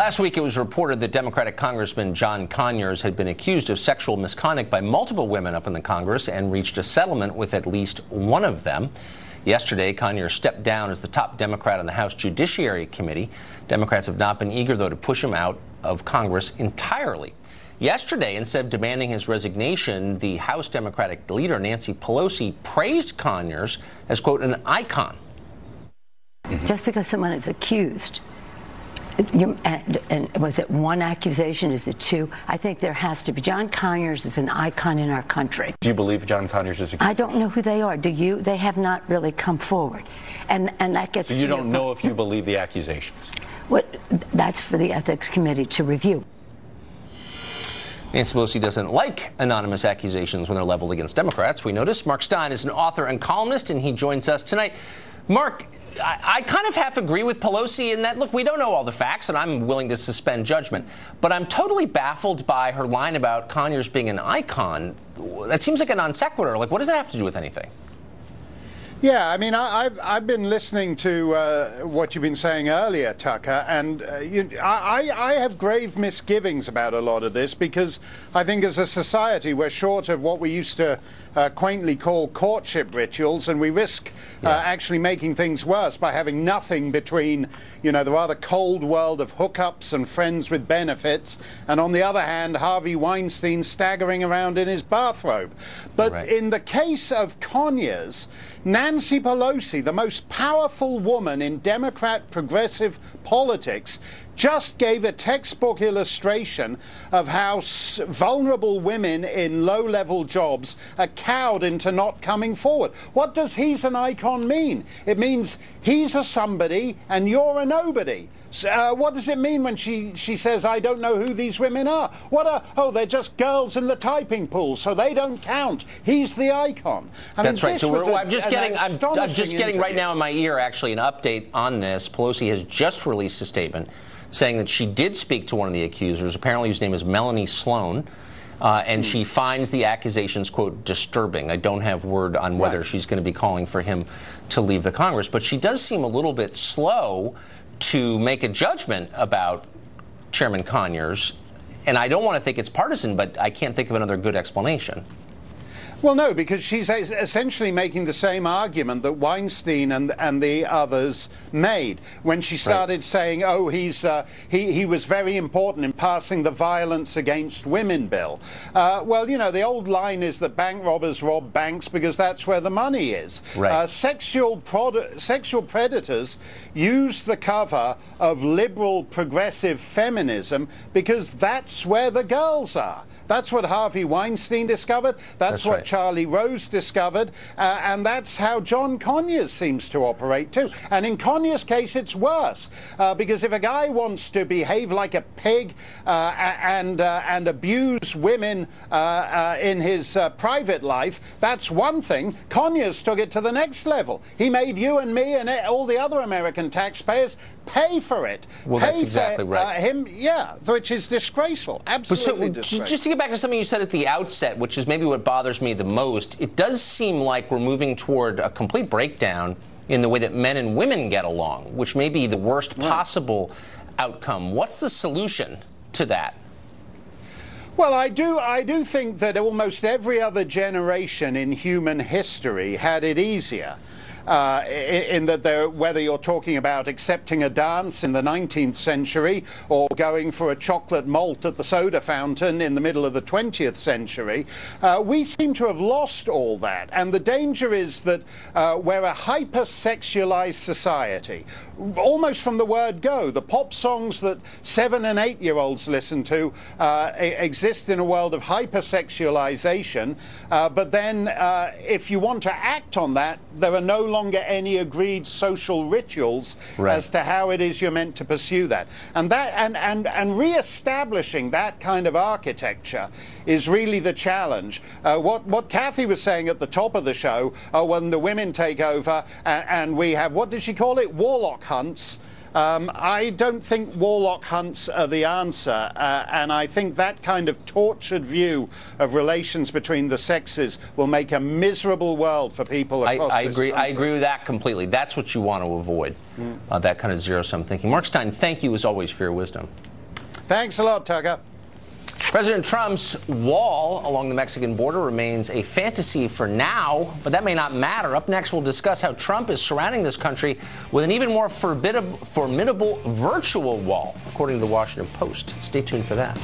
Last week, it was reported that Democratic Congressman John Conyers had been accused of sexual misconduct by multiple women up in the Congress and reached a settlement with at least one of them. Yesterday, Conyers stepped down as the top Democrat on the House Judiciary Committee. Democrats have not been eager, though, to push him out of Congress entirely. Yesterday, instead of demanding his resignation, the House Democratic leader, Nancy Pelosi, praised Conyers as, quote, an icon. Just because someone is accused, and was it one accusation? Is it two? I think there has to be. John Conyers is an icon in our country. Do you believe John Conyers is accused? I don't know who they are. Do you? They have not really come forward. And that gets so to you don't know if you believe the accusations? That's for the Ethics Committee to review. Nancy Pelosi doesn't like anonymous accusations when they're leveled against Democrats. We notice Mark Stein is an author and columnist, and he joins us tonight. Mark, I kind of half agree with Pelosi in that, look, we don't know all the facts, and I'm willing to suspend judgment. But I'm totally baffled by her line about Conyers being an icon. That seems like a non sequitur. Like, what does that have to do with anything? Yeah, I mean, I've been listening to what you've been saying earlier, Tucker, and I have grave misgivings about a lot of this, because I think as a society we're short of what we used to quaintly call courtship rituals, and we risk actually making things worse by having nothing between, the rather cold world of hookups and friends with benefits, and on the other hand, Harvey Weinstein staggering around in his bathrobe. But in the case of Conyers, Nancy Pelosi, the most powerful woman in Democrat progressive politics, just gave a textbook illustration of how vulnerable women in low-level jobs are cowed into not coming forward. What does "he's an icon" mean? It means he's a somebody and you're a nobody. What does it mean when she says, I don't know who these women are? They're just girls in the typing pool, so they don't count. He's the icon. That's right. So I'm just getting right now in my ear, actually, an update on this. Pelosi has just released a statement saying that she did speak to one of the accusers, apparently whose name is Melanie Sloan, and she finds the accusations, quote, disturbing. I don't have word on whether she's going to be calling for him to leave the Congress, but she does seem a little bit slow to make a judgment about Chairman Conyers, and I don't want to think it's partisan, but I can't think of another good explanation. Well, no, because she's essentially making the same argument that Weinstein and the others made when she started saying, oh, he was very important in passing the Violence Against Women bill. Well, the old line is that bank robbers rob banks because that's where the money is. Sexual predators use the cover of liberal progressive feminism because that's where the girls are. That's what Harvey Weinstein discovered. That's what Charlie Rose discovered. And that's how John Conyers seems to operate, too. And in Conyers' case, it's worse. Because if a guy wants to behave like a pig and abuse women in his private life, that's one thing. Conyers took it to the next level. He made you and me and all the other American taxpayers pay for it. Well, that's exactly right. Which is disgraceful. Absolutely disgraceful. Just to get back to something you said at the outset, which is maybe what bothers me the most, it does seem like we're moving toward a complete breakdown in the way that men and women get along, which may be the worst possible outcome. What's the solution to that? Well, I do think that almost every other generation in human history had it easier. In that whether you're talking about accepting a dance in the 19th century or going for a chocolate malt at the soda fountain in the middle of the 20th century, we seem to have lost all that. And the danger is that we're a hyper-sexualized society. Almost from the word go, the pop songs that 7- and 8-year-olds listen to exist in a world of hyper-sexualization. But then if you want to act on that, there are no longer any agreed social rituals as to how it is you're meant to pursue that. And re-establishing that kind of architecture is really the challenge. What Kathy was saying at the top of the show, when the women take over and we have, what did she call it, warlock hunts, I don't think warlock hunts are the answer, and I think that kind of tortured view of relations between the sexes will make a miserable world for people across this country. I agree with that completely. That's what you want to avoid, that kind of zero-sum thinking. Mark Stein, thank you as always for your wisdom. Thanks a lot, Tucker. President Trump's wall along the Mexican border remains a fantasy for now, but that may not matter. Up next, we'll discuss how Trump is surrounding this country with an even more formidable virtual wall, according to the Washington Post. Stay tuned for that.